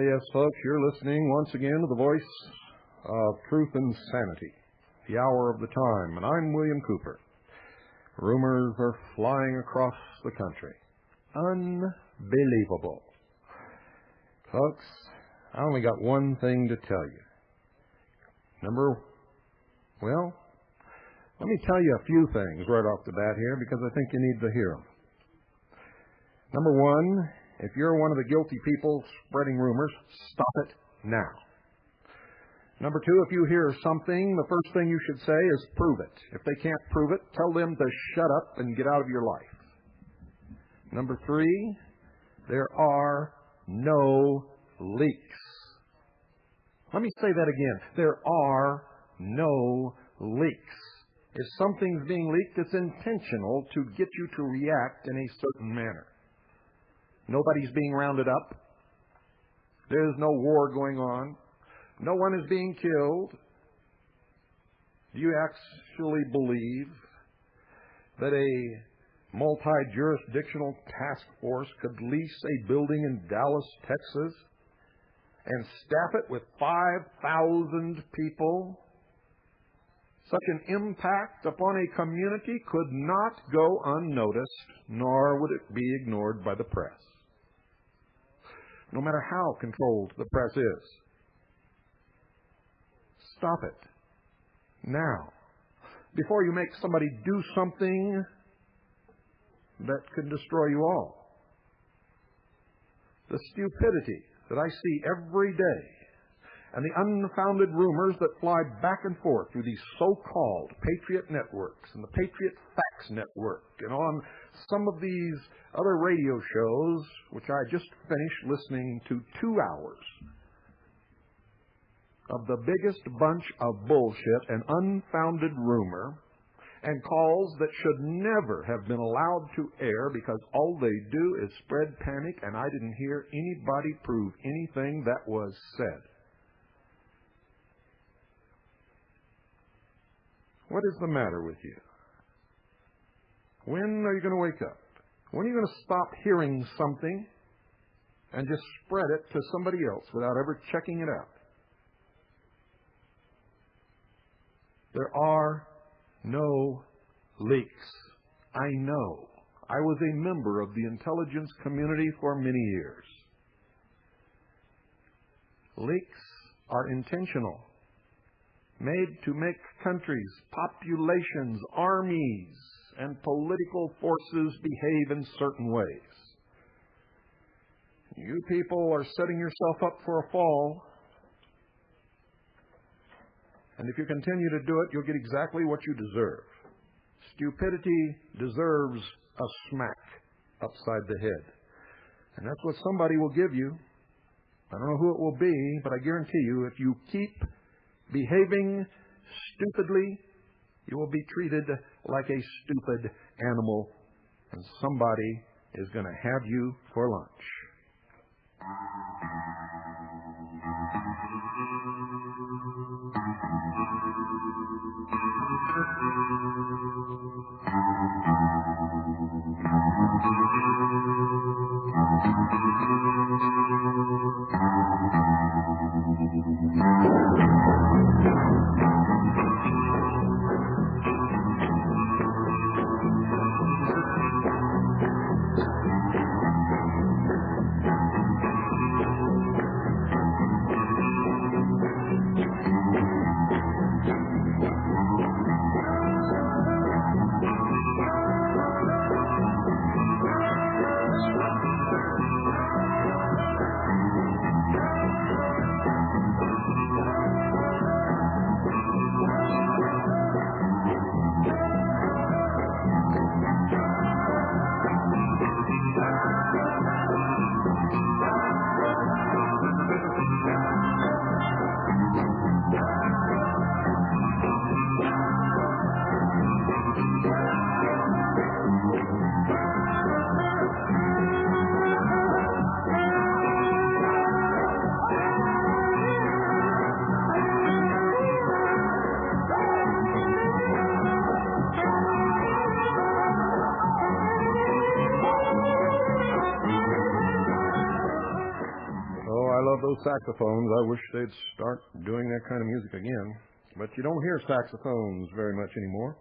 Yes, folks, you're listening once again to the voice of truth and sanity, the hour of the time, and I'm William Cooper. Rumors are flying across the country. Unbelievable. Folks, I only got one thing to tell you. Let me tell you a few things right off the bat here because I think you need to hear them. Number one, if you're one of the guilty people spreading rumors, stop it now. Number two, if you hear something, the first thing you should say is prove it. If they can't prove it, tell them to shut up and get out of your life. Number three, there are no leaks. Let me say that again. There are no leaks. If something's being leaked, it's intentional to get you to react in a certain manner. Nobody's being rounded up. There's no war going on. No one is being killed. Do you actually believe that a multi-jurisdictional task force could lease a building in Dallas, Texas, and staff it with 5,000 people? Such an impact upon a community could not go unnoticed, nor would it be ignored by the press. No matter how controlled the press is. Stop it. Now. Before you make somebody do something that could destroy you all. The stupidity that I see every day and the unfounded rumors that fly back and forth through these so-called Patriot networks and the Patriot Facts Network and on some of these other radio shows, which I just finished listening to 2 hours of the biggest bunch of bullshit and unfounded rumor and calls that should never have been allowed to air because all they do is spread panic, and I didn't hear anybody prove anything that was said. What is the matter with you? When are you going to wake up? When are you going to stop hearing something and just spread it to somebody else without ever checking it out? There are no leaks. I know. I was a member of the intelligence community for many years. Leaks are intentional, made to make countries, populations, armies, and political forces behave in certain ways. You people are setting yourself up for a fall. And if you continue to do it, you'll get exactly what you deserve. Stupidity deserves a smack upside the head. And that's what somebody will give you. I don't know who it will be, but I guarantee you, if you keep behaving stupidly, you will be treated like a stupid animal, and somebody is going to have you for lunch. Those saxophones, I wish they'd start doing that kind of music again. But you don't hear saxophones very much anymore.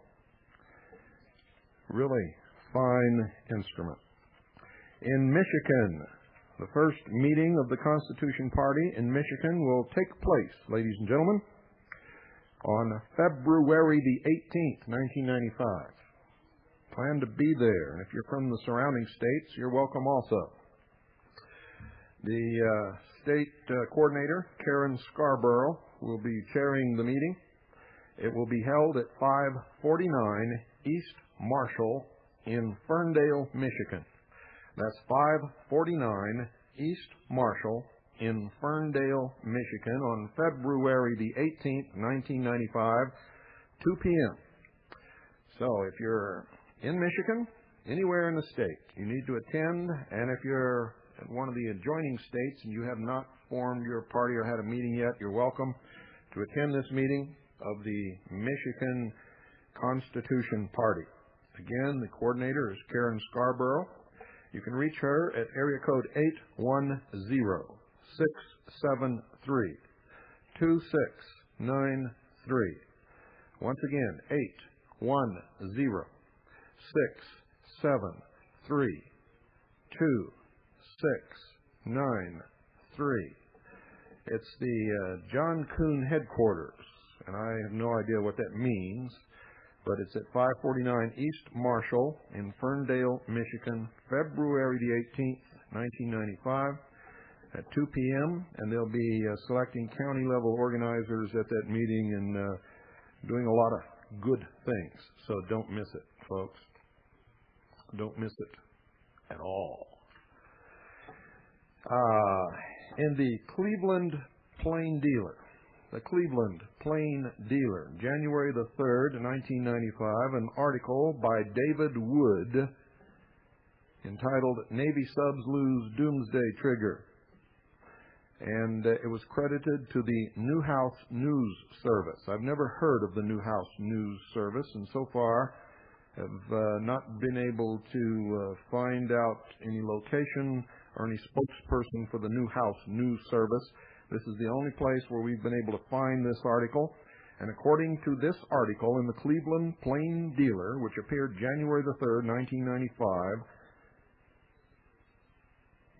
Really fine instrument. In Michigan, the first meeting of the Constitution Party in Michigan will take place, ladies and gentlemen, on February the 18th, 1995. Plan to be there. And if you're from the surrounding states, you're welcome also. The state coordinator, Karen Scarborough, will be chairing the meeting. It will be held at 549 East Marshall in Ferndale, Michigan. That's 549 East Marshall in Ferndale, Michigan on February the 18th, 1995, 2 p.m. So if you're in Michigan, anywhere in the state, you need to attend, and if you're in one of the adjoining states and you have not formed your party or had a meeting yet, you're welcome to attend this meeting of the Michigan Constitution Party. Again, the coordinator is Karen Scarborough. You can reach her at area code 810-673-2693. Once again, 810-673-2693. It's the John Kuhn headquarters, and I have no idea what that means, but it's at 549 East Marshall in Ferndale, Michigan, February the 18th, 1995, at 2 p.m., and they'll be selecting county-level organizers at that meeting and doing a lot of good things. So don't miss it, folks. Don't miss it at all. In the Cleveland Plain Dealer, January the 3rd, 1995, an article by David Wood entitled Navy Subs Lose Doomsday Trigger. And it was credited to the Newhouse News Service. I've never heard of the Newhouse News Service, and so far have not been able to find out any location or any spokesperson for the Newhouse News Service. This is the only place where we've been able to find this article. And according to this article in the Cleveland Plain Dealer, which appeared January the 3rd, 1995,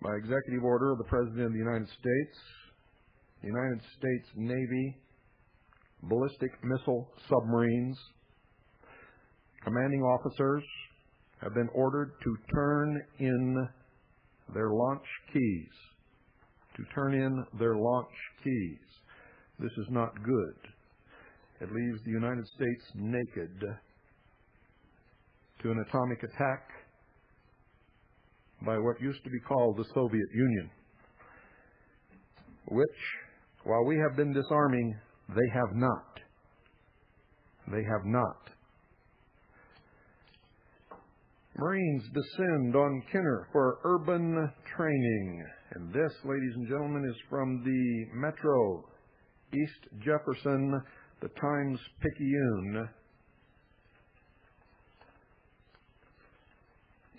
by executive order of the President of the United States Navy ballistic missile submarines, commanding officers have been ordered to turn in their launch keys. This is not good. It leaves the United States naked to an atomic attack by what used to be called the Soviet Union, which, while we have been disarming, they have not. Marines descend on Kenner for urban training. And this, ladies and gentlemen, is from the Metro, East Jefferson, the Times-Picayune,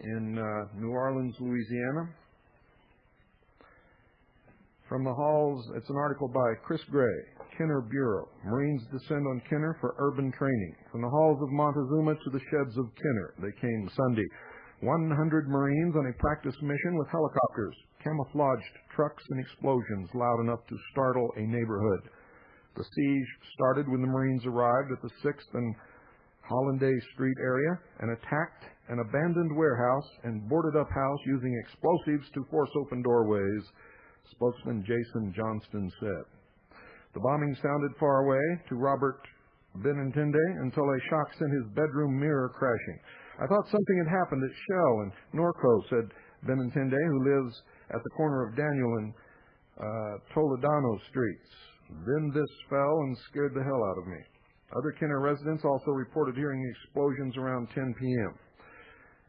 in New Orleans, Louisiana. From the halls, it's an article by Chris Gray, Kenner Bureau. Marines descend on Kenner for urban training. From the halls of Montezuma to the sheds of Kenner, they came Sunday. 100 Marines on a practice mission with helicopters, camouflaged trucks and explosions loud enough to startle a neighborhood. The siege started when the Marines arrived at the 6th and Hollandaise Street area and attacked an abandoned warehouse and boarded up house using explosives to force open doorways, spokesman Jason Johnston said. The bombing sounded far away to Robert Benintende until a shock sent his bedroom mirror crashing. I thought something had happened at Shell, and Norco said Benintende, who lives at the corner of Daniel and Toledano Streets. Then this fell and scared the hell out of me. Other Kenner residents also reported hearing the explosions around 10 p.m.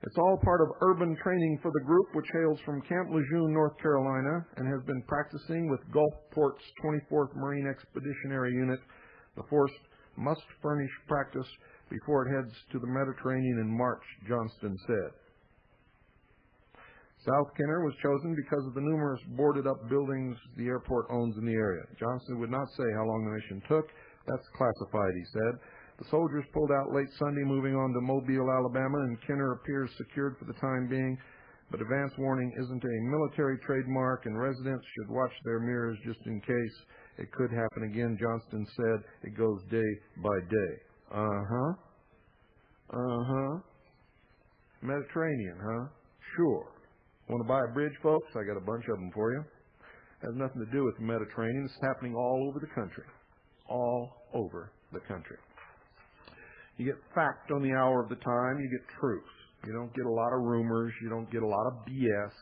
It's all part of urban training for the group, which hails from Camp Lejeune, North Carolina, and has been practicing with Gulfport's 24th Marine Expeditionary Unit. The force must furnish practice before it heads to the Mediterranean in March, Johnston said. South Kenner was chosen because of the numerous boarded-up buildings the airport owns in the area. Johnston would not say how long the mission took. That's classified, he said. The soldiers pulled out late Sunday, moving on to Mobile, Alabama, and Kenner appears secured for the time being. But advance warning isn't a military trademark, and residents should watch their mirrors just in case. It could happen again, Johnston said. It goes day by day. Mediterranean, huh? Sure. Want to buy a bridge, folks? I got a bunch of them for you. Has nothing to do with the Mediterranean. It's happening all over the country. All over the country. You get fact on the hour of the time. You get truth. You don't get a lot of rumors. You don't get a lot of BS.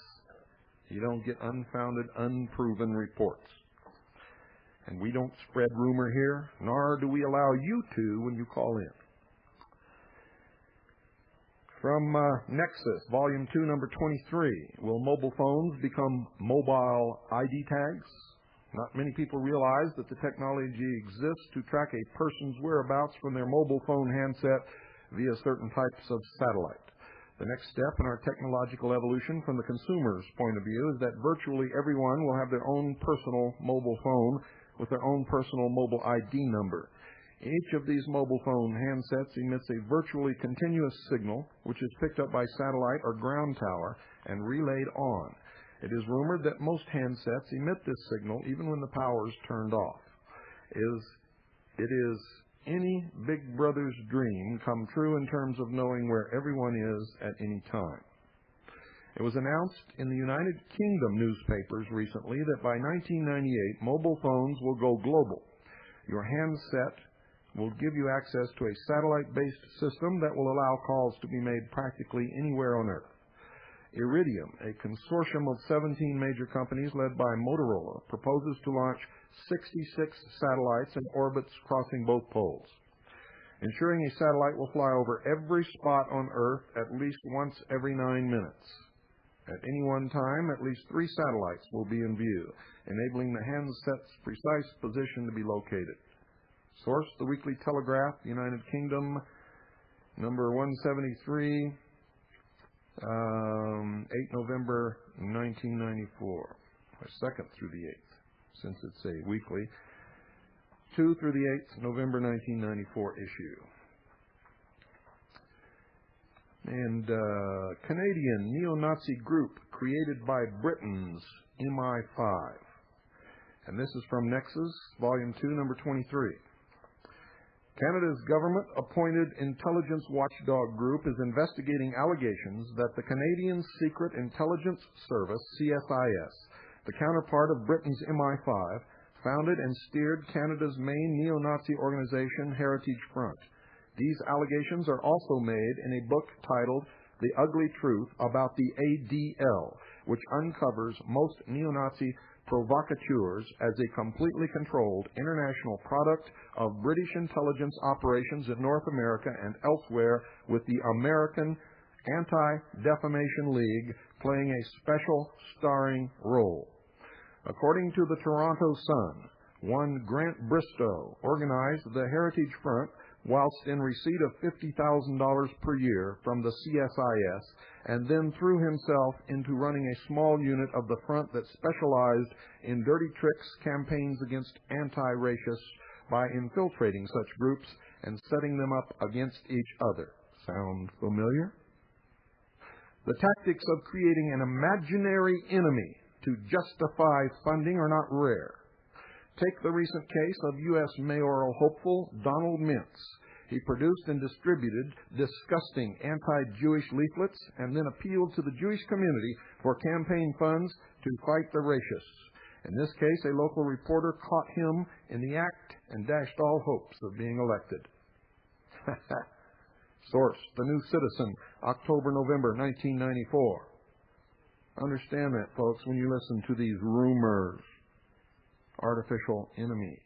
You don't get unfounded, unproven reports. And we don't spread rumor here, nor do we allow you to when you call in. From Nexus, Volume 2, Number 23, will mobile phones become mobile ID tags? Not many people realize that the technology exists to track a person's whereabouts from their mobile phone handset via certain types of satellite. The next step in our technological evolution from the consumer's point of view is that virtually everyone will have their own personal mobile phone with their own personal mobile ID number. Each of these mobile phone handsets emits a virtually continuous signal, which is picked up by satellite or ground tower and relayed on. It is rumored that most handsets emit this signal even when the power is turned off. It is any big brother's dream come true in terms of knowing where everyone is at any time. It was announced in the United Kingdom newspapers recently that by 1998, mobile phones will go global. Your handset will give you access to a satellite-based system that will allow calls to be made practically anywhere on Earth. Iridium, a consortium of 17 major companies led by Motorola, proposes to launch 66 satellites in orbits crossing both poles, ensuring a satellite will fly over every spot on Earth at least once every 9 minutes. At any one time, at least 3 satellites will be in view, enabling the handset's precise position to be located. Source, the Weekly Telegraph, United Kingdom, number 173, 8 November 1994, 2nd through the 8th, since it's a weekly, 2 through the 8th, November 1994 issue. And Canadian neo-Nazi group created by Britain's MI5. And this is from Nexus, Volume 2, Number 23. Canada's government-appointed intelligence watchdog group is investigating allegations that the Canadian Secret Intelligence Service, CSIS, the counterpart of Britain's MI5, founded and steered Canada's main neo-Nazi organization, Heritage Front. These allegations are also made in a book titled The Ugly Truth About the ADL, which uncovers most neo-Nazi provocateurs as a completely controlled international product of British intelligence operations in North America and elsewhere, with the American Anti-Defamation League playing a special starring role. According to the Toronto Sun, one Grant Bristow organized the Heritage Front whilst in receipt of $50,000 per year from the CSIS, and then threw himself into running a small unit of the front that specialized in dirty tricks campaigns against anti-racists by infiltrating such groups and setting them up against each other. Sound familiar? The tactics of creating an imaginary enemy to justify funding are not rare. Take the recent case of U.S. mayoral hopeful Donald Mintz. He produced and distributed disgusting anti-Jewish leaflets and then appealed to the Jewish community for campaign funds to fight the racists. In this case, a local reporter caught him in the act and dashed all hopes of being elected. Source, The New Citizen, October-November 1994. Understand that, folks, when you listen to these rumors, artificial enemies.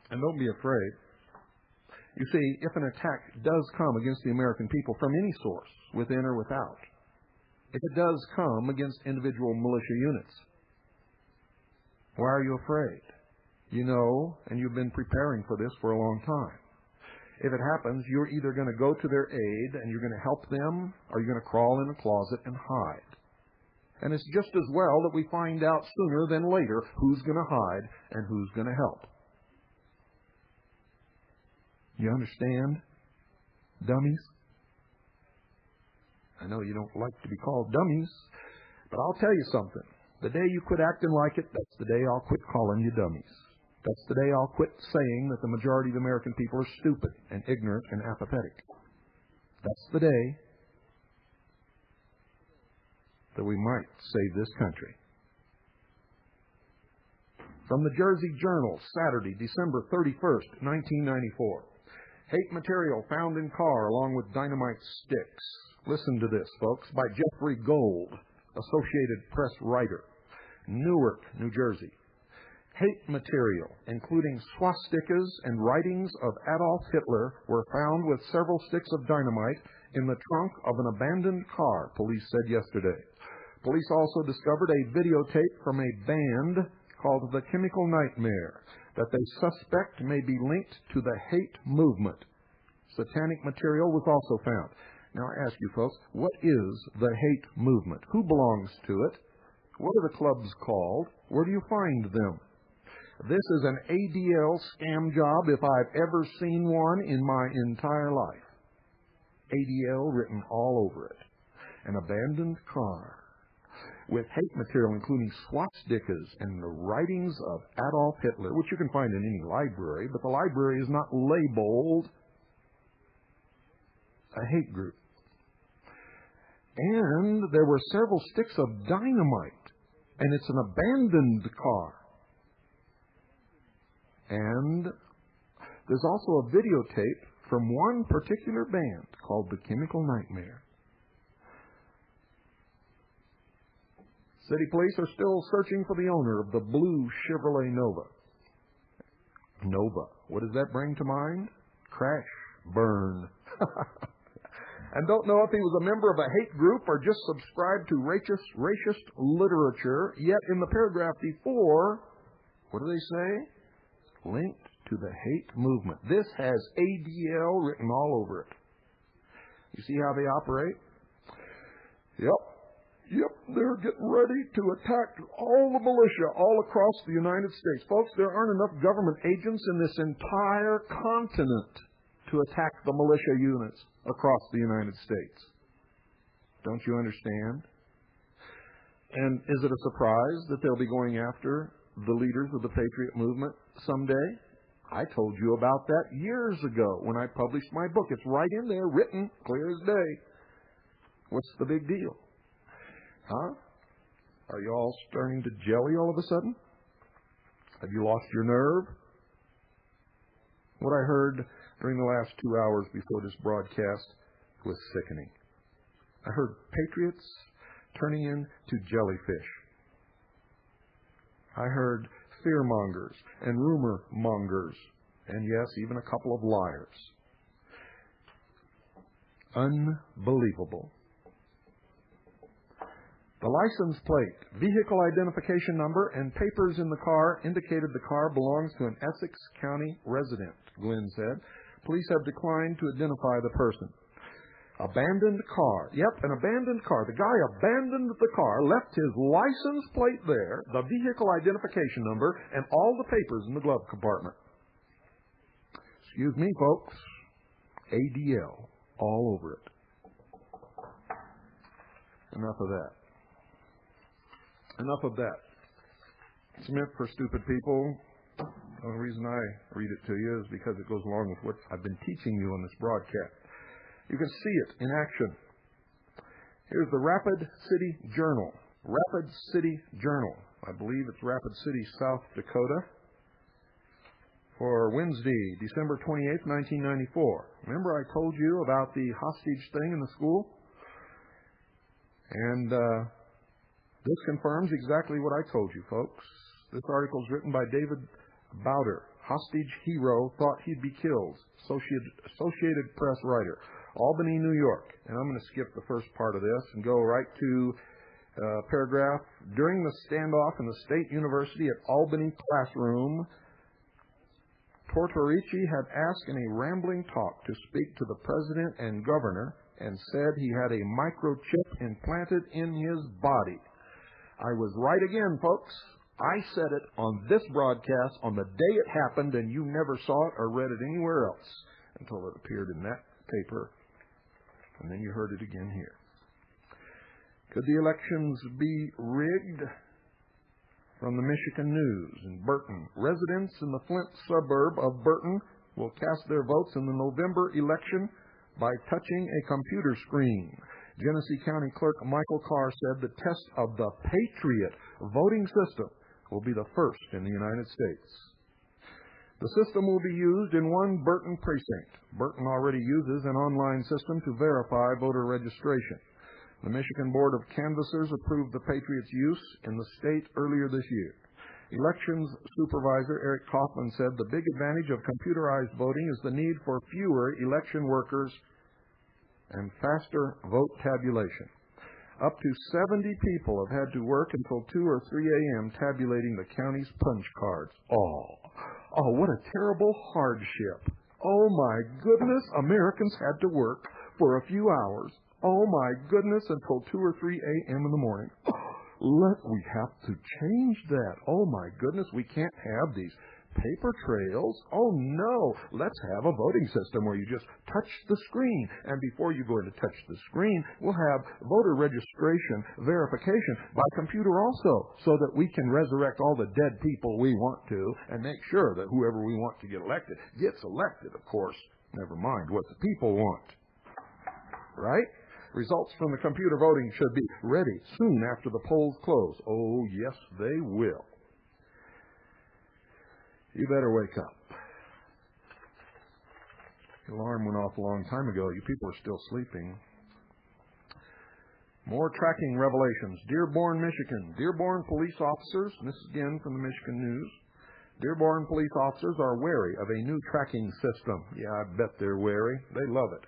And don't be afraid. You see, if an attack does come against the American people from any source, within or without, if it does come against individual militia units, why are you afraid? You know, and you've been preparing for this for a long time. If it happens, you're either going to go to their aid and you're going to help them, or you're going to crawl in a closet and hide. And it's just as well that we find out sooner than later who's going to hide and who's going to help. You understand, dummies? I know you don't like to be called dummies, but I'll tell you something. The day you quit acting like it, that's the day I'll quit calling you dummies. That's the day I'll quit saying that the majority of the American people are stupid and ignorant and apathetic. That's the day that we might save this country. From the Jersey Journal, Saturday, December 31st, 1994. Hate material found in car along with dynamite sticks. Listen to this, folks, by Jeffrey Gold, Associated Press writer, Newark, New Jersey. Hate material, including swastikas and writings of Adolf Hitler, were found with several sticks of dynamite in the trunk of an abandoned car, police said yesterday. Police also discovered a videotape from a band called the Chemical Nightmare that they suspect may be linked to the hate movement. Satanic material was also found. Now I ask you folks, what is the hate movement? Who belongs to it? What are the clubs called? Where do you find them? This is an ADL scam job if I've ever seen one in my entire life. ADL written all over it. An abandoned car with hate material including swastikas and the writings of Adolf Hitler, which you can find in any library, but the library is not labeled a hate group. And there were several sticks of dynamite, and it's an abandoned car. And there's also a videotape from one particular band called the Chemical Nightmare. City police are still searching for the owner of the blue Chevrolet Nova. Nova. What does that bring to mind? Crash. Burn. And don't know if he was a member of a hate group or just subscribed to racist literature. Yet in the paragraph before, what do they say? Linked to the hate movement. This has ADL written all over it. You see how they operate? Yep, they're getting ready to attack all the militia all across the United States. Folks, there aren't enough government agents in this entire continent to attack the militia units across the United States. Don't you understand? And is it a surprise that they'll be going after the leaders of the Patriot movement someday? I told you about that years ago when I published my book. It's right in there, written, clear as day. What's the big deal? Huh? Are you all starting to jelly all of a sudden? Have you lost your nerve? What I heard during the last 2 hours before this broadcast was sickening. I heard patriots turning into jellyfish. I heard fear-mongers and rumor-mongers, and yes, even a couple of liars. Unbelievable. The license plate, vehicle identification number, and papers in the car indicated the car belongs to an Essex County resident, Glenn said. Police have declined to identify the person. Abandoned car. Yep, an abandoned car. The guy abandoned the car, left his license plate there, the vehicle identification number, and all the papers in the glove compartment. Excuse me, folks. ADL all over it. Enough of that. Enough of that. It's meant for stupid people. The only reason I read it to you is because it goes along with what I've been teaching you on this broadcast. You can see it in action. Here's the Rapid City Journal. Rapid City Journal. I believe it's Rapid City, South Dakota. for Wednesday, December 28th, 1994. Remember I told you about the hostage thing in the school? And this confirms exactly what I told you, folks. This article is written by David Bowder, hostage hero, thought he'd be killed, Associated Press writer, Albany, New York. And I'm going to skip the first part of this and go right to paragraph. During the standoff in the State University at Albany classroom, Tortorici had asked in a rambling talk to speak to the president and governor and said he had a microchip implanted in his body. I was right again, folks. I said it on this broadcast on the day it happened, and you never saw it or read it anywhere else until it appeared in that paper, and then you heard it again here. Could the elections be rigged? From the Michigan News in Burton. Residents in the Flint suburb of Burton will cast their votes in the November election by touching a computer screen. Genesee County Clerk Michael Carr said the test of the Patriot voting system will be the first in the United States. The system will be used in one Burton precinct. Burton already uses an online system to verify voter registration. The Michigan Board of Canvassers approved the Patriots' use in the state earlier this year. Elections Supervisor Eric Kaufman said the big advantage of computerized voting is the need for fewer election workers and faster vote tabulation. Up to 70 people have had to work until 2 or 3 a.m. tabulating the county's punch cards. Oh, what a terrible hardship. Oh, my goodness, Americans had to work for a few hours. Oh, my goodness, until 2 or 3 a.m. in the morning. We have to change that. Oh, my goodness, we can't have these paper trails. Oh, no, let's have a voting system where you just touch the screen. And before you go in to touch the screen, we'll have voter registration verification by computer also, so that we can resurrect all the dead people we want to and make sure that whoever we want to get elected gets elected, of course. Never mind what the people want. Right? Results from the computer voting should be ready soon after the polls close. Oh, yes, they will. You better wake up. The alarm went off a long time ago. You people are still sleeping. More tracking revelations. Dearborn, Michigan. Dearborn police officers, and this is again from the Michigan News, Dearborn police officers are wary of a new tracking system. Yeah, I bet they're wary. They love it.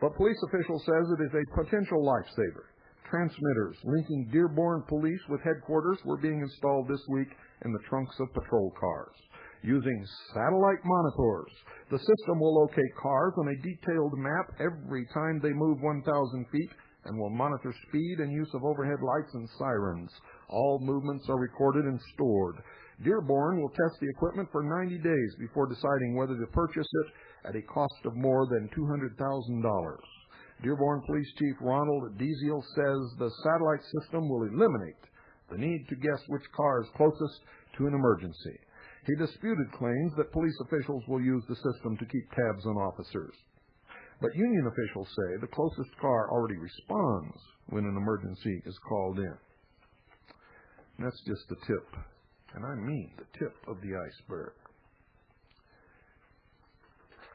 But police official says it is a potential lifesaver. Transmitters linking Dearborn police with headquarters were being installed this week in the trunks of patrol cars. Using satellite monitors, the system will locate cars on a detailed map every time they move 1,000 feet and will monitor speed and use of overhead lights and sirens. All movements are recorded and stored. Dearborn will test the equipment for 90 days before deciding whether to purchase it at a cost of more than $200,000. Dearborn Police Chief Ronald Diesel says the satellite system will eliminate the need to guess which car is closest to an emergency. He disputed claims that police officials will use the system to keep tabs on officers. But union officials say the closest car already responds when an emergency is called in. And that's just the tip, and I mean the tip of the iceberg.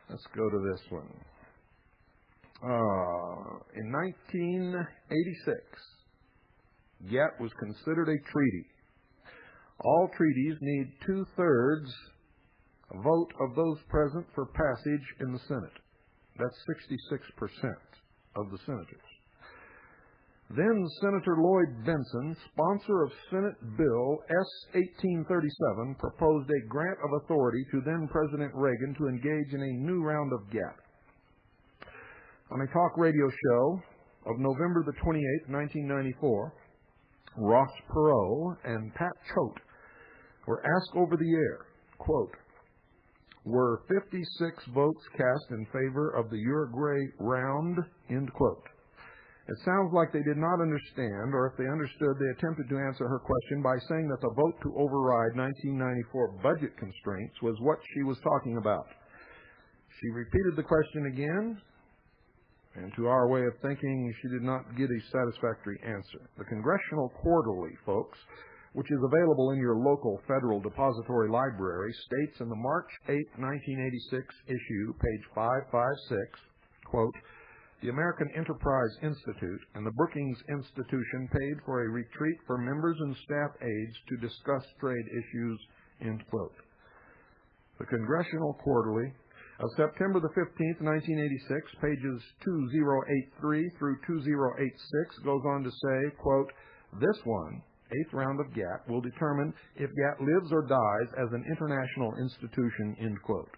Let's go to this one. In 1986, GATT was considered a treaty. All treaties need 2/3 vote of those present for passage in the Senate. That's 66% of the senators. Then Senator Lloyd Benson, sponsor of Senate Bill S-1837, proposed a grant of authority to then-President Reagan to engage in a new round of GATT. On a talk radio show of November the 28th, 1994, Ross Perot and Pat Choate were asked over the air, quote, were 56 votes cast in favor of the Uruguay round, end quote. It sounds like they did not understand, or if they understood, they attempted to answer her question by saying that the vote to override 1994 budget constraints was what she was talking about. She repeated the question again, and to our way of thinking, she did not get a satisfactory answer. The Congressional Quarterly, folks, which is available in your local Federal Depository Library, states in the March 8, 1986 issue, page 556, quote, "The American Enterprise Institute and the Brookings Institution paid for a retreat for members and staff aides to discuss trade issues," end quote. The Congressional Quarterly of September the 15th, 1986, pages 2083 through 2086, goes on to say, quote, "This one, 8th round of GATT, will determine if GATT lives or dies as an international institution," end quote.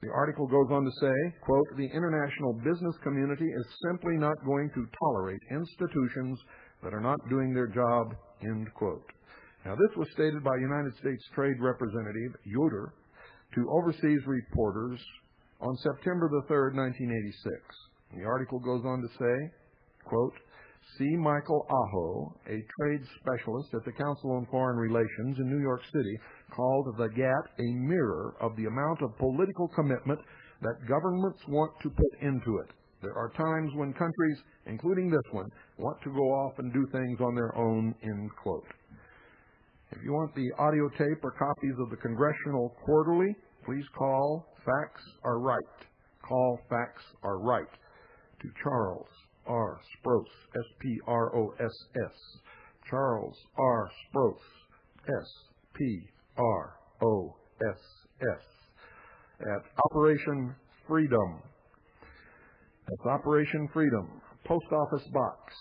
The article goes on to say, quote, "The international business community is simply not going to tolerate institutions that are not doing their job," end quote. Now, this was stated by United States Trade Representative Yoder to overseas reporters on September the 3rd, 1986. The article goes on to say, quote, "C. Michael Aho, a trade specialist at the Council on Foreign Relations in New York City, called the GATT a mirror of the amount of political commitment that governments want to put into it. There are times when countries, including this one, want to go off and do things on their own," end quote. If you want the audio tape or copies of the Congressional Quarterly, please call Facts Are Right. Call Facts Are Right to Charles R. Spross, S-P-R-O-S-S. Charles R. Spross, S-P-R-O-S-S. At Operation Freedom. That's Operation Freedom. Post Office Box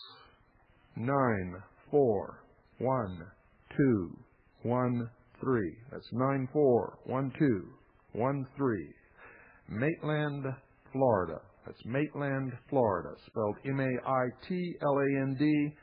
941213. That's 941213. Maitland, Florida. That's Maitland, Florida, spelled M-A-I-T-L-A-N-D,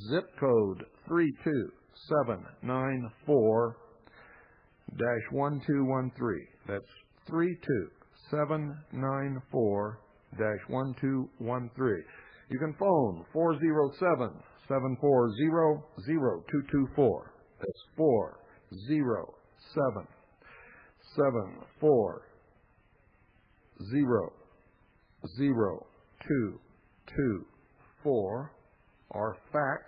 zip code 32794-1213. That's 32794-1213. You can phone 407-740-0224. That's 407-740-0224. Our fax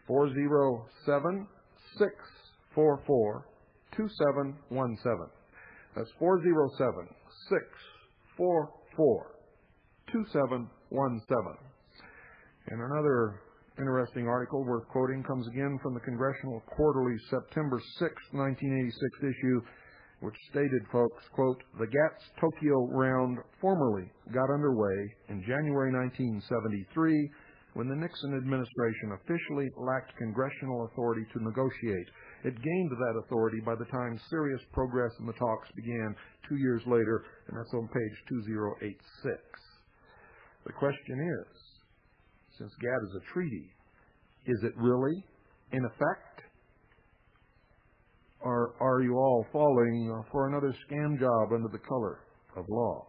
407-644-2717. That's 407-644-2717. And another interesting article worth quoting comes again from the Congressional Quarterly, September 6, 1986 issue, which stated, folks, quote, "The GATT's Tokyo round formally got underway in January 1973 when the Nixon administration officially lacked congressional authority to negotiate. It gained that authority by the time serious progress in the talks began 2 years later," and that's on page 2086. The question is, since GATT is a treaty, is it really in effect? Or are you all falling for another scam job under the color of law?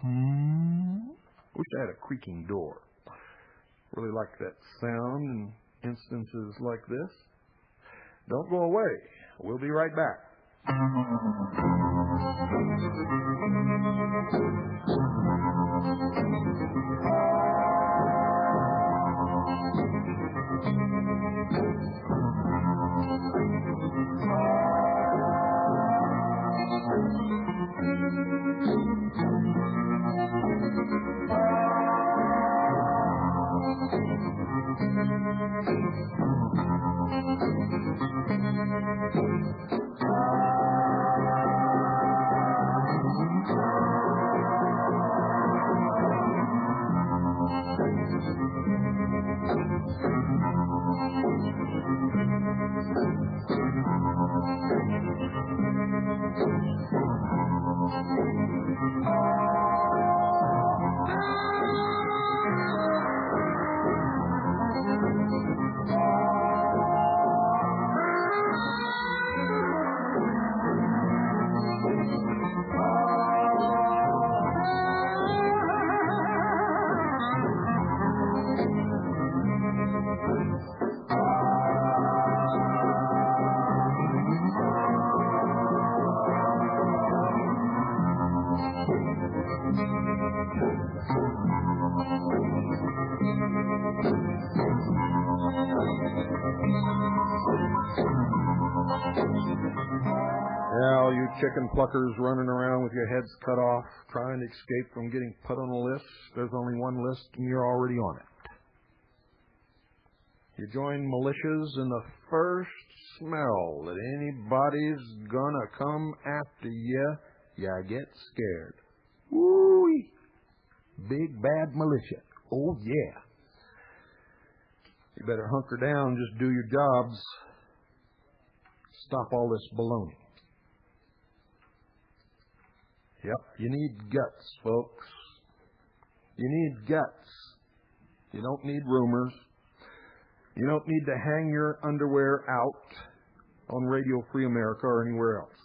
Wish I had a creaking door. Really like that sound in instances like this. Don't go away. We'll be right back. chicken pluckers running around with your heads cut off, trying to escape from getting put on a list, there's only one list and you're already on it. You join militias and the first smell that anybody's gonna come after you, you get scared. Woo-wee. Big bad militia. Oh yeah. You better hunker down, just do your jobs. Stop all this baloney. Yep, you need guts, folks. You need guts. You don't need rumors. You don't need to hang your underwear out on Radio Free America or anywhere else.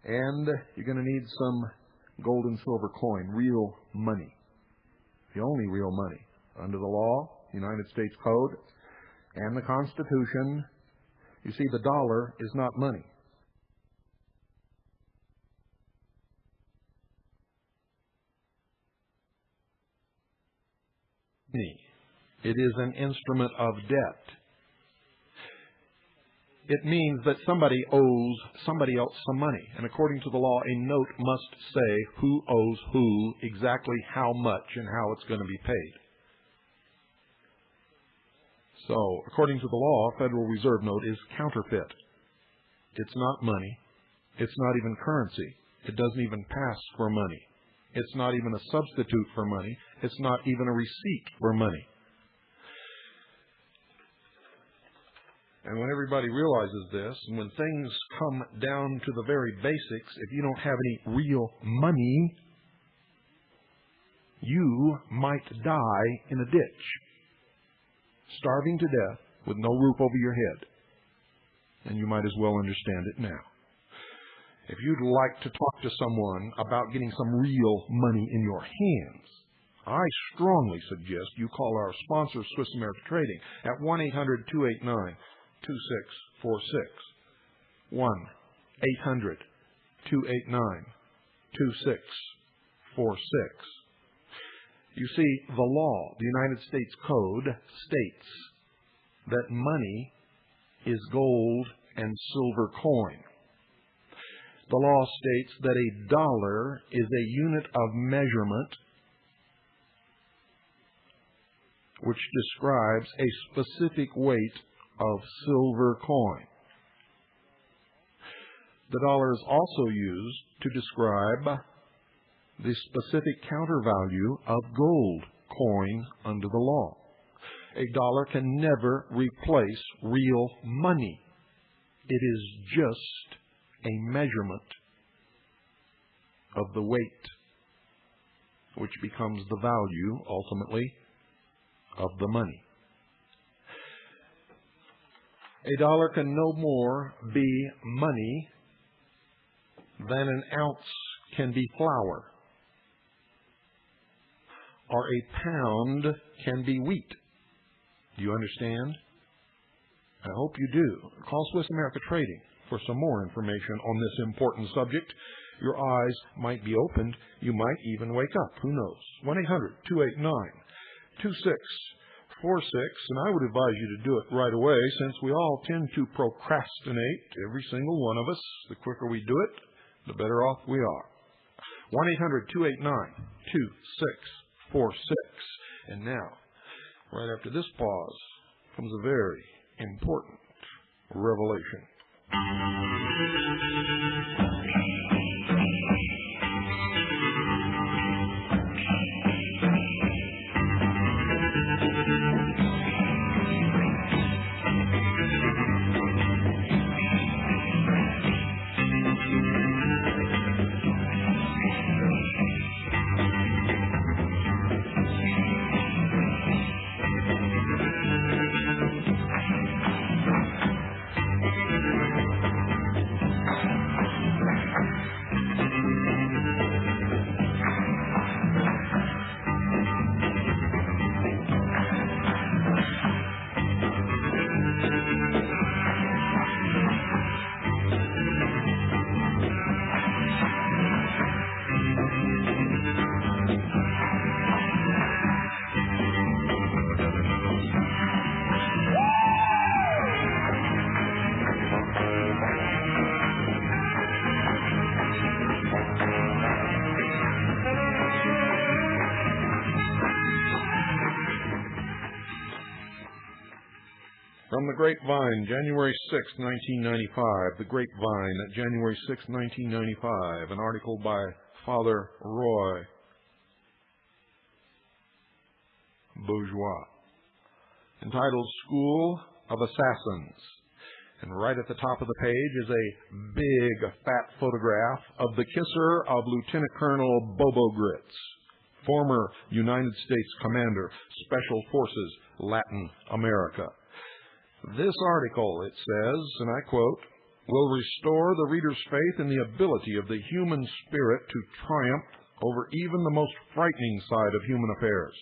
And you're going to need some gold and silver coin, real money. The only real money under the law, United States Code, and the Constitution. You see, the dollar is not money. It is an instrument of debt. It means that somebody owes somebody else some money. And according to the law, a note must say who owes who, exactly how much, and how it's going to be paid. So, according to the law, a Federal Reserve note is counterfeit. It's not money. It's not even currency. It doesn't even pass for money. It's not even a substitute for money. It's not even a receipt for money. And when everybody realizes this, and when things come down to the very basics, if you don't have any real money, you might die in a ditch, starving to death with no roof over your head. And you might as well understand it now. If you'd like to talk to someone about getting some real money in your hands, I strongly suggest you call our sponsor, Swiss America Trading, at 1-800-289-2646. 1-800-289-2646. You see, the law, the United States Code, states that money is gold and silver coin. The law states that a dollar is a unit of measurement which describes a specific weight of silver coin. The dollar is also used to describe the specific counter value of gold coin under the law. A dollar can never replace real money. It is just a measurement of the weight, which becomes the value, ultimately, of the money. A dollar can no more be money than an ounce can be flour, or a pound can be wheat. Do you understand? I hope you do. Call Swiss America Trading for some more information on this important subject. Your eyes might be opened. You might even wake up. Who knows? 1-800-289-2646. And I would advise you to do it right away, since we all tend to procrastinate, every single one of us. The quicker we do it, the better off we are. 1-800-289-2646. And now, right after this pause, comes a very important revelation. From the Grapevine, January 6, 1995. The Grapevine, January 6, 1995. An article by Father Roy Bourgeois, entitled School of Assassins. And right at the top of the page is a big, fat photograph of the kisser of Lieutenant Colonel Bobo Grits, former United States Commander, Special Forces, Latin America. This article, it says, and I quote, will restore the reader's faith in the ability of the human spirit to triumph over even the most frightening side of human affairs.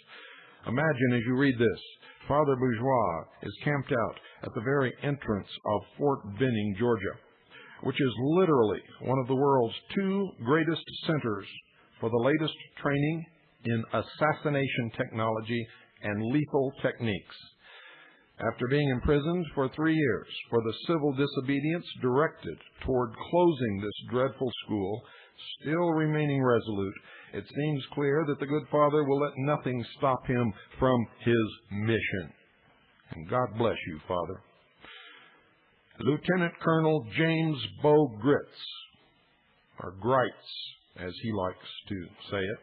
Imagine as you read this, Father Bourgeois is camped out at the very entrance of Fort Benning, Georgia, which is literally one of the world's two greatest centers for the latest training in assassination technology and lethal techniques. After being imprisoned for 3 years for the civil disobedience directed toward closing this dreadful school, still remaining resolute, it seems clear that the good Father will let nothing stop him from his mission. And God bless you, Father. Lieutenant Colonel James Bo Grits, or Grites, as he likes to say it.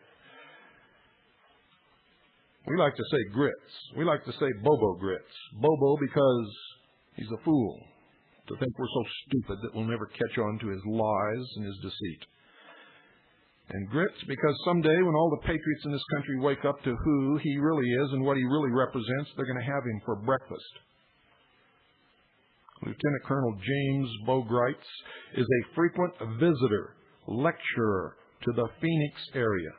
We like to say Grits. We like to say Bobo Grits. Bobo because he's a fool, to think we're so stupid that we'll never catch on to his lies and his deceit. And Grits because someday when all the patriots in this country wake up to who he really is and what he really represents, they're going to have him for breakfast. Lieutenant Colonel James Bo Grites is a frequent visitor, lecturer to the Phoenix area.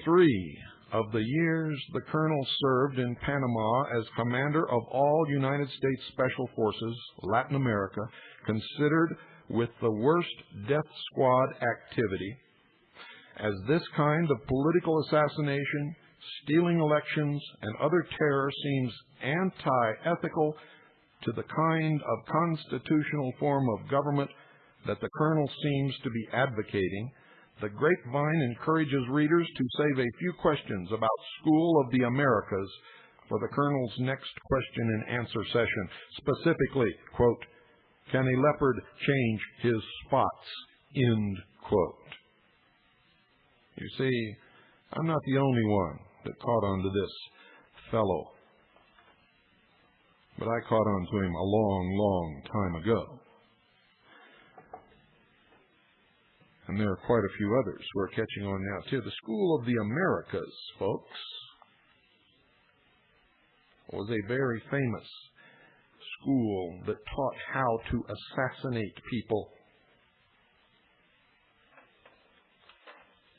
3 of the years the colonel served in Panama as commander of all United States Special Forces, Latin America, considered with the worst death squad activity, as this kind of political assassination, stealing elections, and other terror seems anti-ethical to the kind of constitutional form of government that the colonel seems to be advocating, the Grapevine encourages readers to save a few questions about School of the Americas for the colonel's next question and answer session. Specifically, quote, can a leopard change his spots, end quote. You see, I'm not the only one that caught on to this fellow, but I caught on to him a long, long time ago. And there are quite a few others who are catching on now, too. The School of the Americas, folks, was a very famous school that taught how to assassinate people.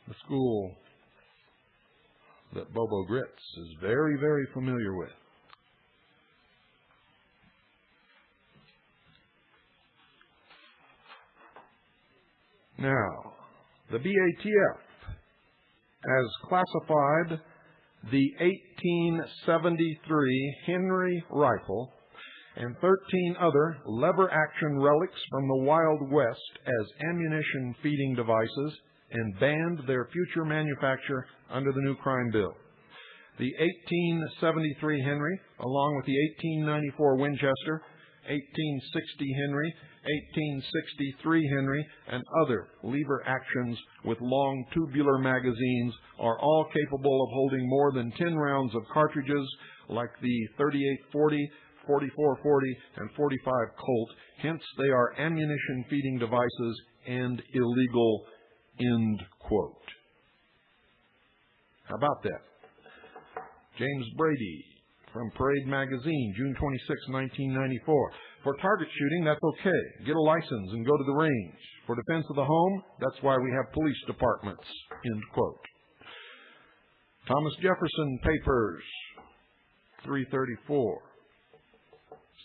The school that Bobo Grits is very, very familiar with. Now, the BATF has classified the 1873 Henry rifle and 13 other lever-action relics from the Wild West as ammunition feeding devices and banned their future manufacture under the new crime bill. The 1873 Henry, along with the 1894 Winchester, 1860 Henry, 1863 Henry, and other lever actions with long tubular magazines are all capable of holding more than 10 rounds of cartridges like the 3840, 4440, and 45 Colt. Hence, they are ammunition feeding devices and illegal, end quote. How about that? James Brady from Parade Magazine, June 26, 1994. For target shooting, that's okay. Get a license and go to the range. For defense of the home, that's why we have police departments, end quote. Thomas Jefferson Papers, 334.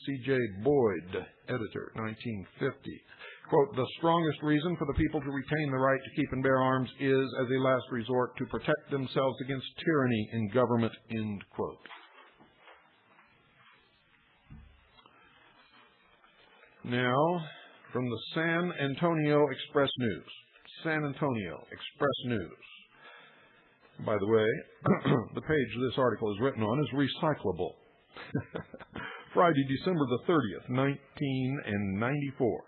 C.J. Boyd, editor, 1950. Quote, the strongest reason for the people to retain the right to keep and bear arms is, as a last resort, to protect themselves against tyranny in government, end quote. Now, from the San Antonio Express News. San Antonio Express News. By the way, the page this article is written on is recyclable. Friday, December the 30th, 1994.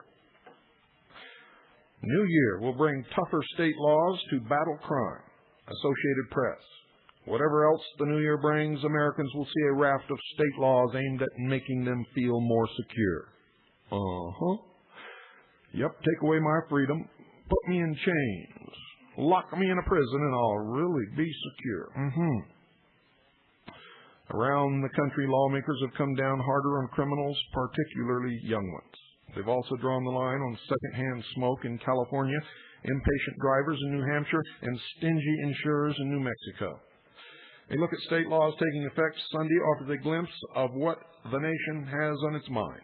New Year will bring tougher state laws to battle crime. Associated Press. Whatever else the New Year brings, Americans will see a raft of state laws aimed at making them feel more secure. Yep, take away my freedom, put me in chains, lock me in a prison, and I'll really be secure. Around the country, lawmakers have come down harder on criminals, particularly young ones. They've also drawn the line on secondhand smoke in California, impatient drivers in New Hampshire, and stingy insurers in New Mexico. A look at state laws taking effect Sunday offers a glimpse of what the nation has on its mind.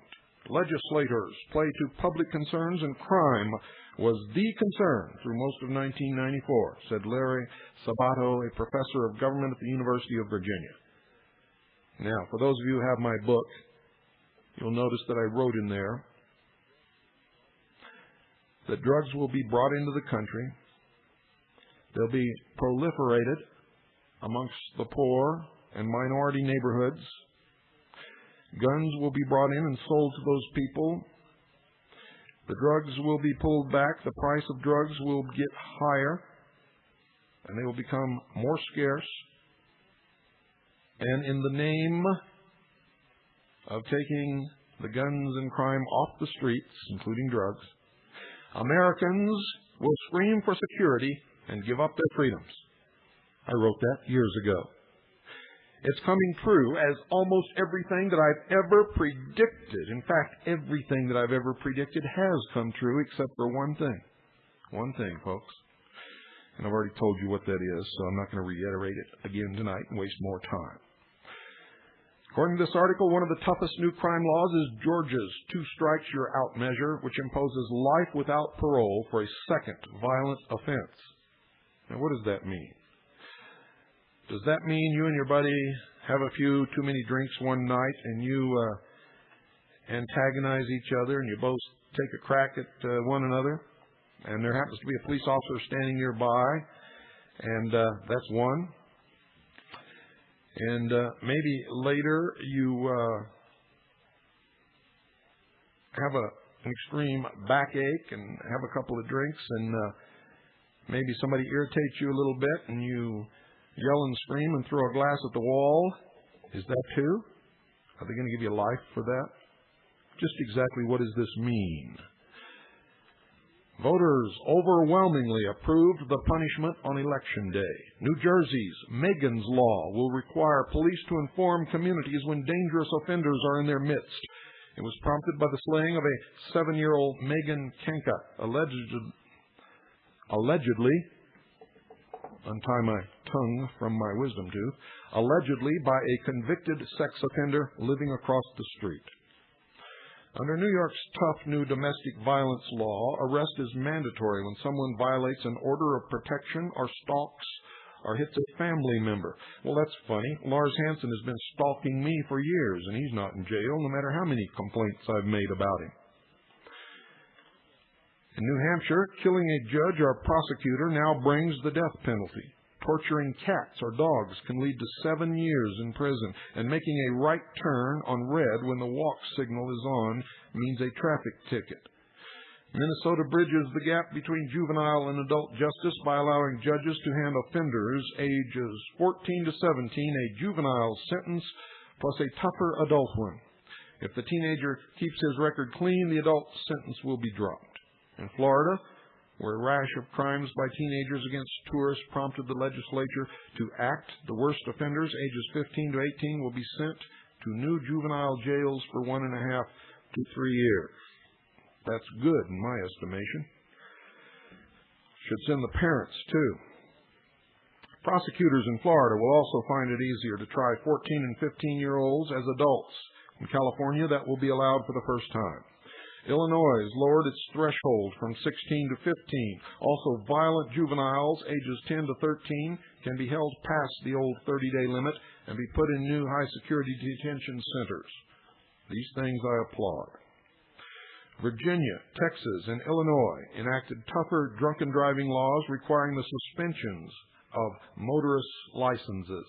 Legislators play to public concerns, and crime was the concern through most of 1994, said Larry Sabato, a professor of government at the University of Virginia. Now, for those of you who have my book, you'll notice that I wrote in there that drugs will be brought into the country. They'll be proliferated amongst the poor and minority neighborhoods. Guns will be brought in and sold to those people. The drugs will be pulled back. The price of drugs will get higher, and they will become more scarce. And in the name of taking the guns and crime off the streets, including drugs, Americans will scream for security and give up their freedoms. I wrote that years ago. It's coming true, as almost everything that I've ever predicted. In fact, everything that I've ever predicted has come true, except for one thing. One thing, folks. And I've already told you what that is, so I'm not going to reiterate it again tonight and waste more time. According to this article, one of the toughest new crime laws is Georgia's two strikes you're out measure, which imposes life without parole for a second violent offense. Now, what does that mean? Does that mean you and your buddy have a few too many drinks one night and you antagonize each other and you both take a crack at one another, and there happens to be a police officer standing nearby, and that's one? And maybe later you have an extreme backache and have a couple of drinks, and maybe somebody irritates you a little bit and you yell and scream and throw a glass at the wall. Is that too? Are they going to give you life for that? Just exactly what does this mean? Voters overwhelmingly approved the punishment on Election Day. New Jersey's Megan's Law will require police to inform communities when dangerous offenders are in their midst. It was prompted by the slaying of a 7-year-old Megan Kenka, allegedly, untie my tongue from my wisdom tooth, allegedly by a convicted sex offender living across the street. Under New York's tough new domestic violence law, arrest is mandatory when someone violates an order of protection or stalks or hits a family member. Well, that's funny. Lars Hansen has been stalking me for years, and he's not in jail, no matter how many complaints I've made about him. In New Hampshire, killing a judge or prosecutor now brings the death penalty. Torturing cats or dogs can lead to 7 years in prison, and making a right turn on red when the walk signal is on means a traffic ticket. Minnesota bridges the gap between juvenile and adult justice by allowing judges to hand offenders ages 14 to 17 a juvenile sentence plus a tougher adult one. If the teenager keeps his record clean, the adult sentence will be dropped. In Florida, where a rash of crimes by teenagers against tourists prompted the legislature to act, the worst offenders, ages 15 to 18, will be sent to new juvenile jails for 1.5 to 3 years. That's good in my estimation. Should send the parents, too. Prosecutors in Florida will also find it easier to try 14 and 15-year-olds as adults. In California, that will be allowed for the first time. Illinois has lowered its threshold from 16 to 15. Also, violent juveniles ages 10 to 13 can be held past the old 30-day limit and be put in new high-security detention centers. These things I applaud. Virginia, Texas, and Illinois enacted tougher drunken driving laws requiring the suspensions of motorist licenses.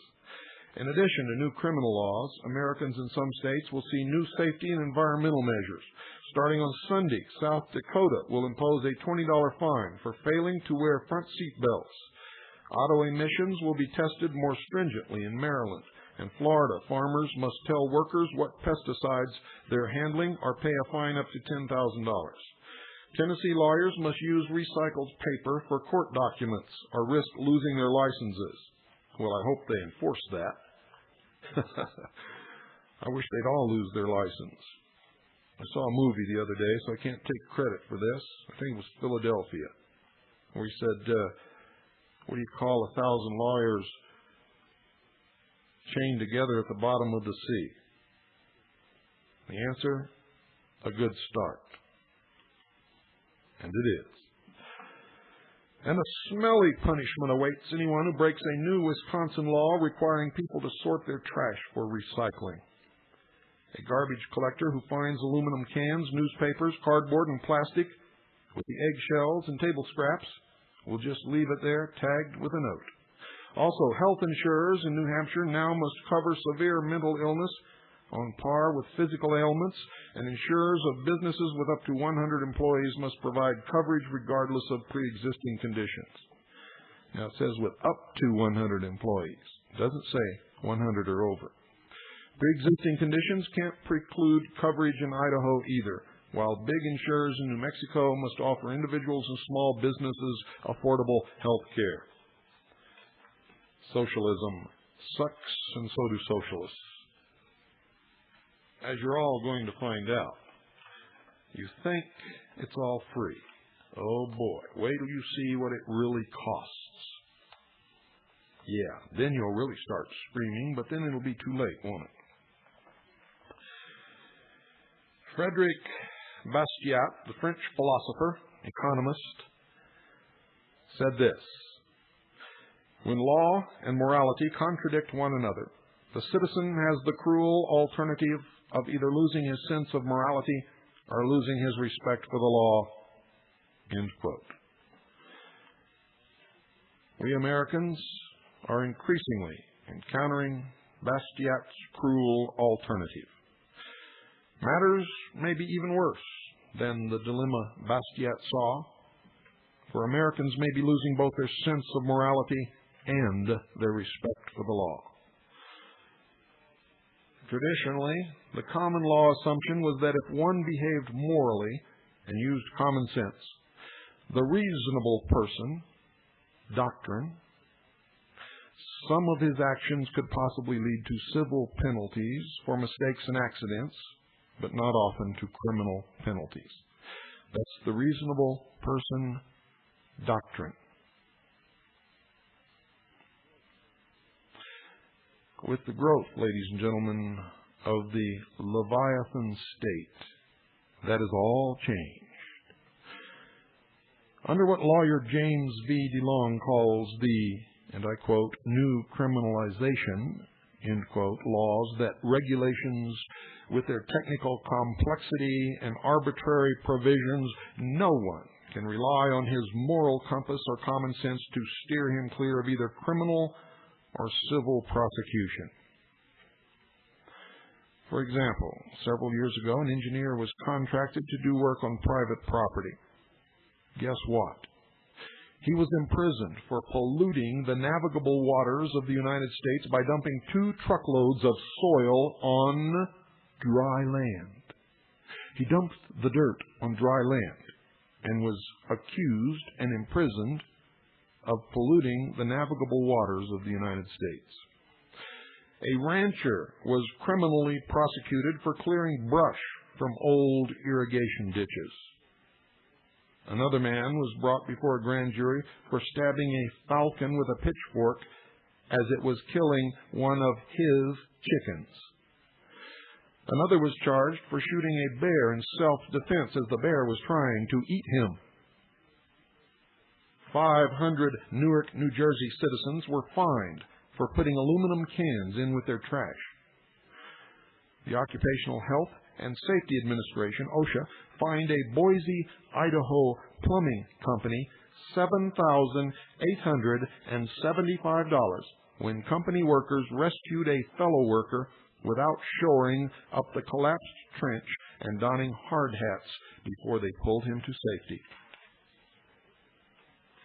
In addition to new criminal laws, Americans in some states will see new safety and environmental measures. Starting on Sunday, South Dakota will impose a $20 fine for failing to wear front seat belts. Auto emissions will be tested more stringently in Maryland. In Florida, farmers must tell workers what pesticides they're handling or pay a fine up to $10,000. Tennessee lawyers must use recycled paper for court documents or risk losing their licenses. Well, I hope they enforce that. I wish they'd all lose their license. I saw a movie the other day, so I can't take credit for this. I think it was Philadelphia, where he said, what do you call 1,000 lawyers chained together at the bottom of the sea? The answer, a good start. And it is. And a smelly punishment awaits anyone who breaks a new Wisconsin law requiring people to sort their trash for recycling. A garbage collector who finds aluminum cans, newspapers, cardboard, and plastic with the eggshells and table scraps will just leave it there tagged with a note. Also, health insurers in New Hampshire now must cover severe mental illness on par with physical ailments, and insurers of businesses with up to 100 employees must provide coverage regardless of pre-existing conditions. Now, it says with up to 100 employees. It doesn't say 100 or over. Pre-existing conditions can't preclude coverage in Idaho either, while big insurers in New Mexico must offer individuals and small businesses affordable health care. Socialism sucks, and so do socialists. As you're all going to find out, you think it's all free. Oh boy, wait till you see what it really costs. Yeah, then you'll really start screaming, but then it'll be too late, won't it? Frederick Bastiat, the French philosopher, economist, said this: when law and morality contradict one another, the citizen has the cruel alternative of either losing his sense of morality or losing his respect for the law. End quote. We Americans are increasingly encountering Bastiat's cruel alternative. Matters may be even worse than the dilemma Bastiat saw, for Americans may be losing both their sense of morality and their respect for the law. Traditionally, the common law assumption was that if one behaved morally and used common sense, the reasonable person, doctrine, some of his actions could possibly lead to civil penalties for mistakes and accidents, but not often to criminal penalties. That's the reasonable person doctrine. With the growth, ladies and gentlemen, of the Leviathan state, that is all changed. Under what lawyer James V. DeLong calls the, and I quote, new criminalization, end quote, laws that regulations with their technical complexity and arbitrary provisions, no one can rely on his moral compass or common sense to steer him clear of either criminal or civil prosecution. For example, several years ago, an engineer was contracted to do work on private property. Guess what? He was imprisoned for polluting the navigable waters of the United States by dumping 2 truckloads of soil on dry land. He dumped the dirt on dry land and was accused and imprisoned of polluting the navigable waters of the United States. A rancher was criminally prosecuted for clearing brush from old irrigation ditches. Another man was brought before a grand jury for stabbing a falcon with a pitchfork as it was killing one of his chickens. Another was charged for shooting a bear in self-defense as the bear was trying to eat him. 500 Newark, New Jersey citizens were fined for putting aluminum cans in with their trash. The Occupational Health and Safety Administration, OSHA, fined a Boise, Idaho plumbing company $7,875 when company workers rescued a fellow worker without shoring up the collapsed trench and donning hard hats before they pulled him to safety.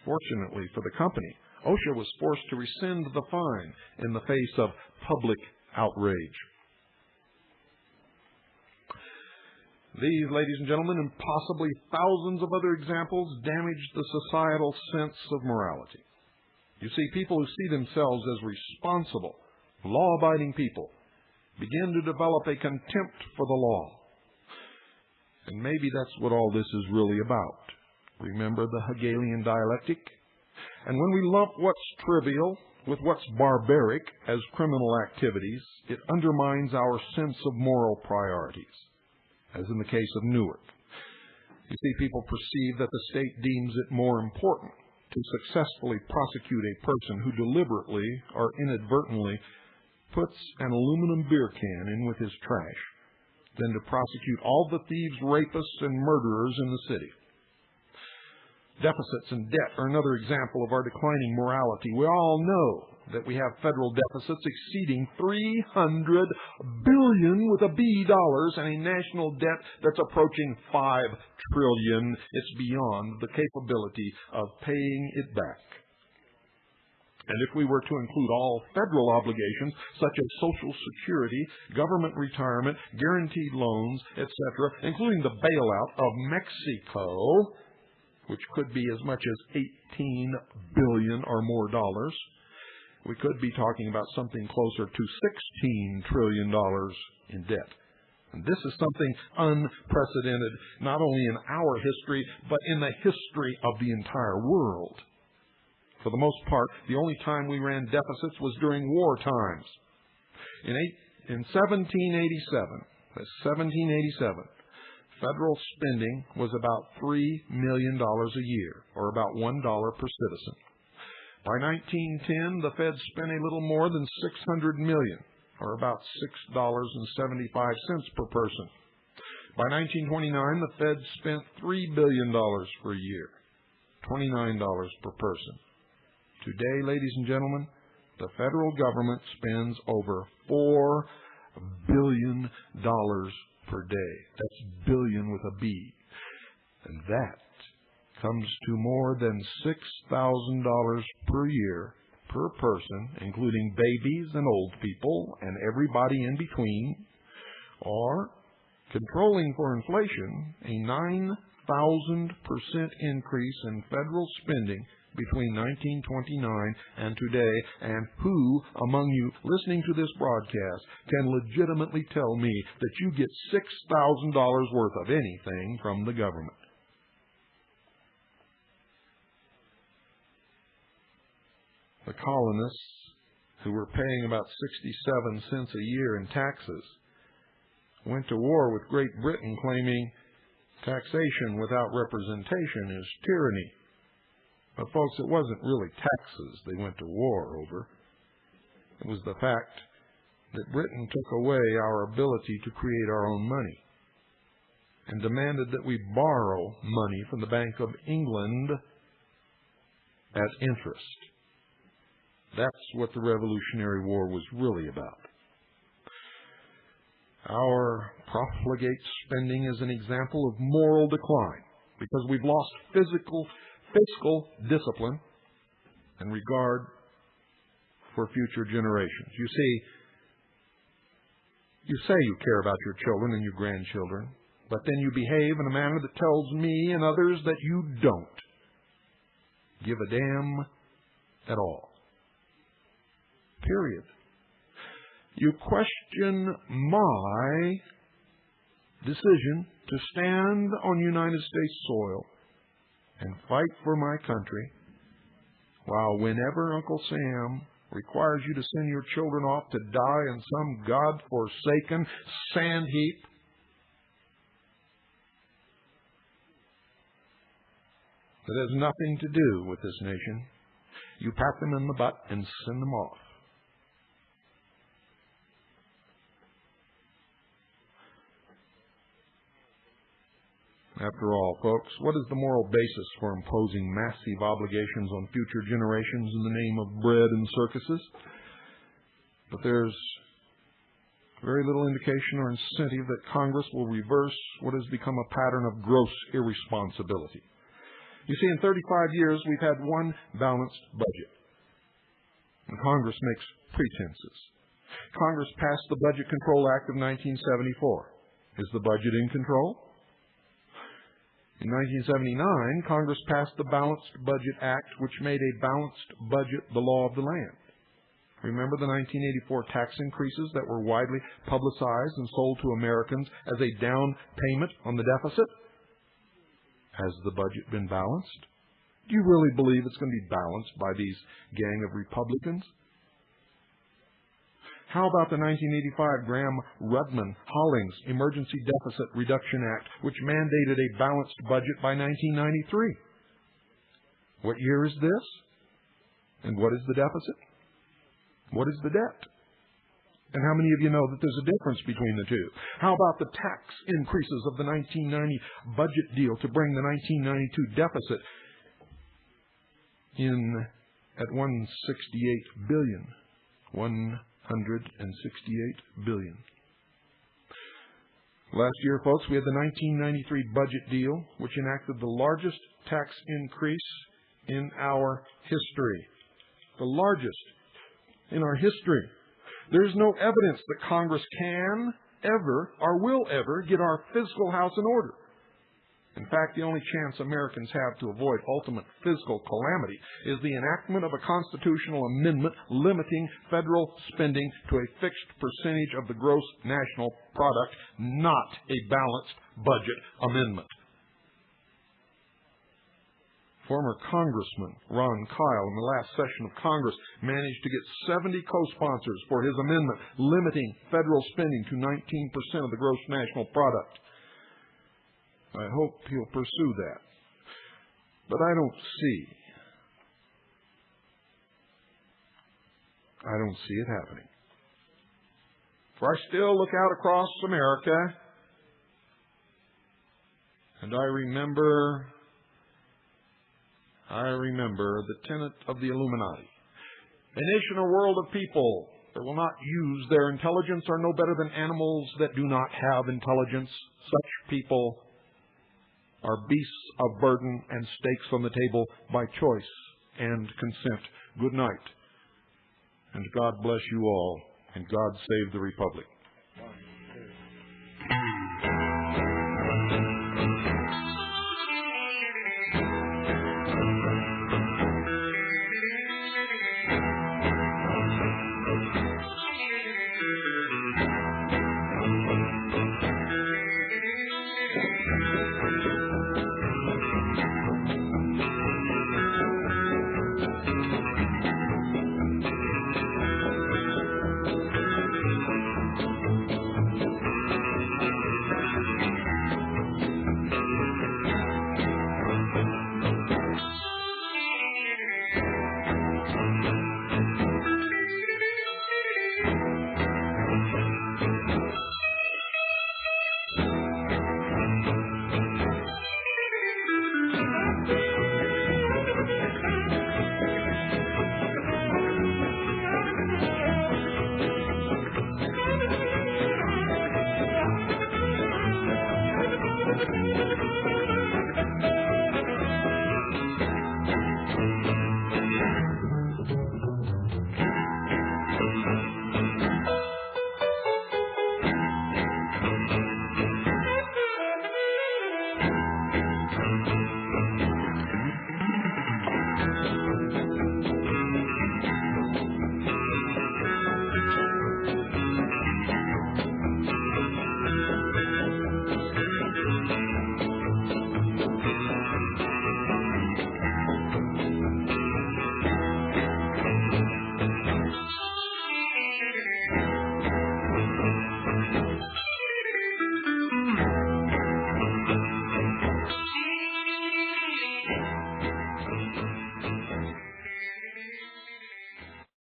Fortunately for the company, OSHA was forced to rescind the fine in the face of public outrage. These, ladies and gentlemen, and possibly thousands of other examples, damage the societal sense of morality. You see, people who see themselves as responsible, law-abiding people begin to develop a contempt for the law. And maybe that's what all this is really about. Remember the Hegelian dialectic? And when we lump what's trivial with what's barbaric as criminal activities, it undermines our sense of moral priorities, as in the case of Newark. You see, people perceive that the state deems it more important to successfully prosecute a person who deliberately or inadvertently puts an aluminum beer can in with his trash than to prosecute all the thieves, rapists, and murderers in the city. Deficits and debt are another example of our declining morality. We all know that we have federal deficits exceeding $300 billion with a B dollars and a national debt that's approaching $5 trillion. It's beyond the capability of paying it back. And if we were to include all federal obligations, such as Social Security, government retirement, guaranteed loans, etc., including the bailout of Mexico, which could be as much as $18 billion or more dollars, we could be talking about something closer to $16 trillion in debt. And this is something unprecedented, not only in our history, but in the history of the entire world. For the most part, the only time we ran deficits was during war times. In 1787, federal spending was about $3 million a year, or about $1 per citizen. By 1910, the Fed spent a little more than $600 million, or about $6.75 per person. By 1929, the Fed spent $3 billion per year, $29 per person. Today, ladies and gentlemen, the federal government spends over $4 billion per day. That's billion with a B. And that comes to more than $6,000 per year per person, including babies and old people and everybody in between, or, controlling for inflation, a 9,000% increase in federal spending between 1929 and today. And who among you listening to this broadcast can legitimately tell me that you get $6,000 worth of anything from the government? The colonists, who were paying about 67 cents a year in taxes, went to war with Great Britain, claiming taxation without representation is tyranny. But folks, it wasn't really taxes they went to war over. It was the fact that Britain took away our ability to create our own money and demanded that we borrow money from the Bank of England at interest. That's what the Revolutionary War was really about. Our profligate spending is an example of moral decline because we've lost fiscal discipline and regard for future generations. You see, you say you care about your children and your grandchildren, but then you behave in a manner that tells me and others that you don't give a damn at all. Period. You question my decision to stand on United States soil and fight for my country, while whenever Uncle Sam requires you to send your children off to die in some God-forsaken sand heap, that has nothing to do with this nation, you pat them in the butt and send them off. After all, folks, what is the moral basis for imposing massive obligations on future generations in the name of bread and circuses? But there's very little indication or incentive that Congress will reverse what has become a pattern of gross irresponsibility. You see, in 35 years, we've had one balanced budget. And Congress makes pretenses. Congress passed the Budget Control Act of 1974. Is the budget in control? In 1979, Congress passed the Balanced Budget Act, which made a balanced budget the law of the land. Remember the 1984 tax increases that were widely publicized and sold to Americans as a down payment on the deficit? Has the budget been balanced? Do you really believe it's going to be balanced by these gang of Republicans? How about the 1985 Graham-Rudman-Hollings Emergency Deficit Reduction Act, which mandated a balanced budget by 1993? What year is this? And what is the deficit? What is the debt? And how many of you know that there's a difference between the two? How about the tax increases of the 1990 budget deal to bring the 1992 deficit in at $168 billion? $168 billion. Last year, folks, we had the 1993 budget deal, which enacted the largest tax increase in our history. The largest in our history. There's no evidence that Congress can ever or will ever get our fiscal house in order. In fact, the only chance Americans have to avoid ultimate fiscal calamity is the enactment of a constitutional amendment limiting federal spending to a fixed percentage of the gross national product, not a balanced budget amendment. Former Congressman Ron Kyle in the last session of Congress managed to get 70 co-sponsors for his amendment limiting federal spending to 19% of the gross national product. I hope he'll pursue that. But I don't see it happening. For I still look out across America and I remember the tenet of the Illuminati. A nation or world of people that will not use their intelligence are no better than animals that do not have intelligence. Such people are beasts of burden and stakes on the table by choice and consent. Good night, and God bless you all, and God save the Republic.